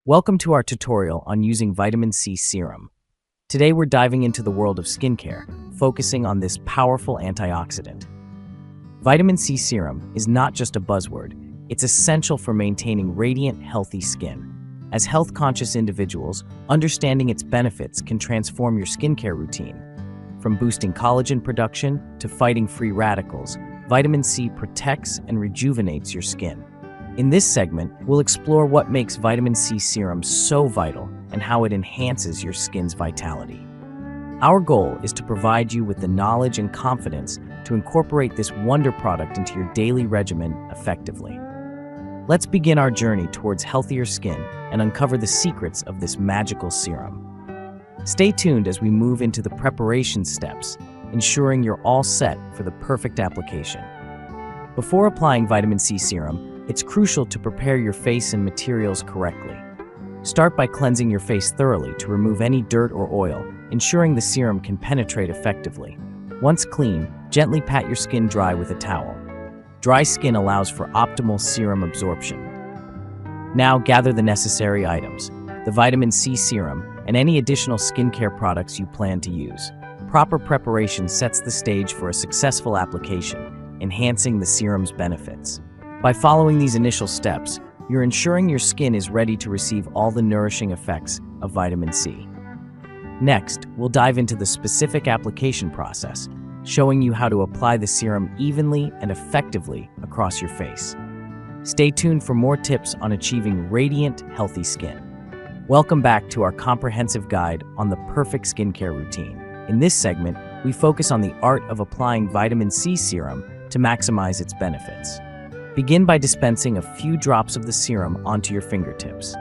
Welcome to our tutorial on using vitamin C serum. Today we're diving into the world of skincare, focusing on this powerful antioxidant. Vitamin C serum is not just a buzzword, it's essential for maintaining radiant, healthy skin. As health-conscious individuals, understanding its benefits can transform your skincare routine. From boosting collagen production to fighting free radicals, vitamin C protects and rejuvenates your skin. In this segment, we'll explore what makes vitamin C serum so vital and how it enhances your skin's vitality. Our goal is to provide you with the knowledge and confidence to incorporate this wonder product into your daily regimen effectively. Let's begin our journey towards healthier skin and uncover the secrets of this magical serum. Stay tuned as we move into the preparation steps, ensuring you're all set for the perfect application. Before applying vitamin C serum, it's crucial to prepare your face and materials correctly. Start by cleansing your face thoroughly to remove any dirt or oil, ensuring the serum can penetrate effectively. Once clean, gently pat your skin dry with a towel. Dry skin allows for optimal serum absorption. Now gather the necessary items, the vitamin C serum, and any additional skincare products you plan to use. Proper preparation sets the stage for a successful application, enhancing the serum's benefits. By following these initial steps, you're ensuring your skin is ready to receive all the nourishing effects of vitamin C. Next, we'll dive into the specific application process, showing you how to apply the serum evenly and effectively across your face. Stay tuned for more tips on achieving radiant, healthy skin. Welcome back to our comprehensive guide on the perfect skincare routine. In this segment, we focus on the art of applying vitamin C serum to maximize its benefits. Begin by dispensing a few drops of the serum onto your fingertips.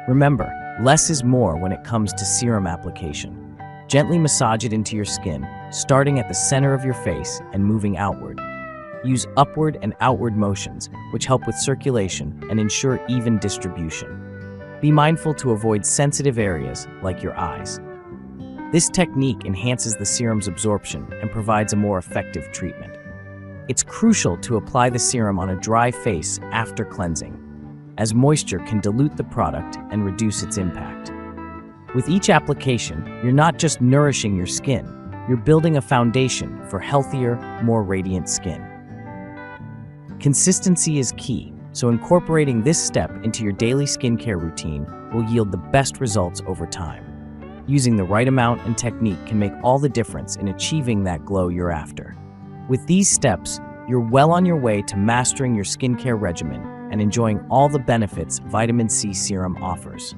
Remember, less is more when it comes to serum application. Gently massage it into your skin, starting at the center of your face and moving outward. Use upward and outward motions, which help with circulation and ensure even distribution. Be mindful to avoid sensitive areas like your eyes. This technique enhances the serum's absorption and provides a more effective treatment. It's crucial to apply the serum on a dry face after cleansing, as moisture can dilute the product and reduce its impact. With each application, you're not just nourishing your skin, you're building a foundation for healthier, more radiant skin. Consistency is key, so incorporating this step into your daily skincare routine will yield the best results over time. Using the right amount and technique can make all the difference in achieving that glow you're after. With these steps, you're well on your way to mastering your skincare regimen and enjoying all the benefits vitamin C serum offers.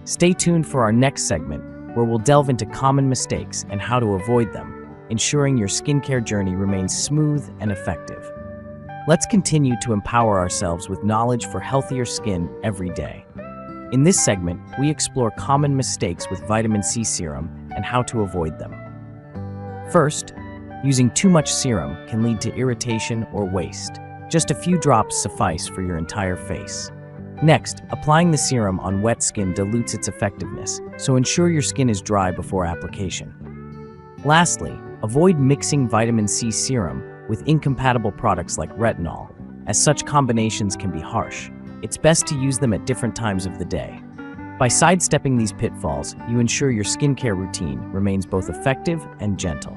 Stay tuned for our next segment, where we'll delve into common mistakes and how to avoid them, ensuring your skincare journey remains smooth and effective. Let's continue to empower ourselves with knowledge for healthier skin every day. In this segment, we explore common mistakes with vitamin C serum and how to avoid them. First, using too much serum can lead to irritation or waste. Just a few drops suffice for your entire face. Next, applying the serum on wet skin dilutes its effectiveness, so ensure your skin is dry before application. Lastly, avoid mixing vitamin C serum with incompatible products like retinol, as such combinations can be harsh. It's best to use them at different times of the day. By sidestepping these pitfalls, you ensure your skincare routine remains both effective and gentle.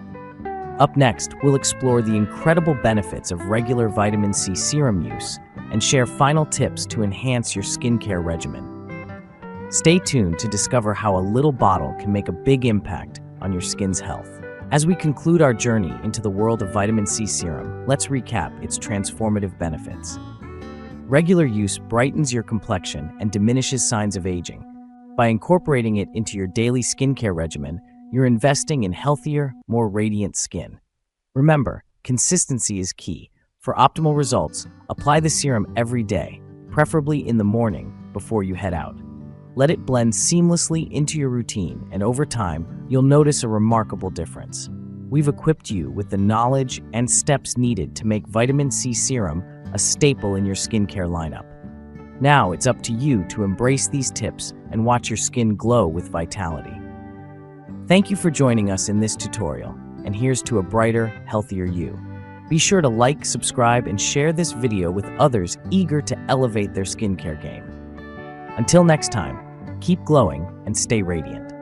Up next, we'll explore the incredible benefits of regular vitamin C serum use and share final tips to enhance your skincare regimen. Stay tuned to discover how a little bottle can make a big impact on your skin's health. As we conclude our journey into the world of vitamin C serum, let's recap its transformative benefits. Regular use brightens your complexion and diminishes signs of aging. By incorporating it into your daily skincare regimen, you're investing in healthier, more radiant skin. Remember, consistency is key. For optimal results, apply the serum every day, preferably in the morning before you head out. Let it blend seamlessly into your routine, and over time, you'll notice a remarkable difference. We've equipped you with the knowledge and steps needed to make vitamin C serum a staple in your skincare lineup. Now it's up to you to embrace these tips and watch your skin glow with vitality. Thank you for joining us in this tutorial, and here's to a brighter, healthier you. Be sure to like, subscribe, and share this video with others eager to elevate their skincare game. Until next time, Keep glowing and stay radiant.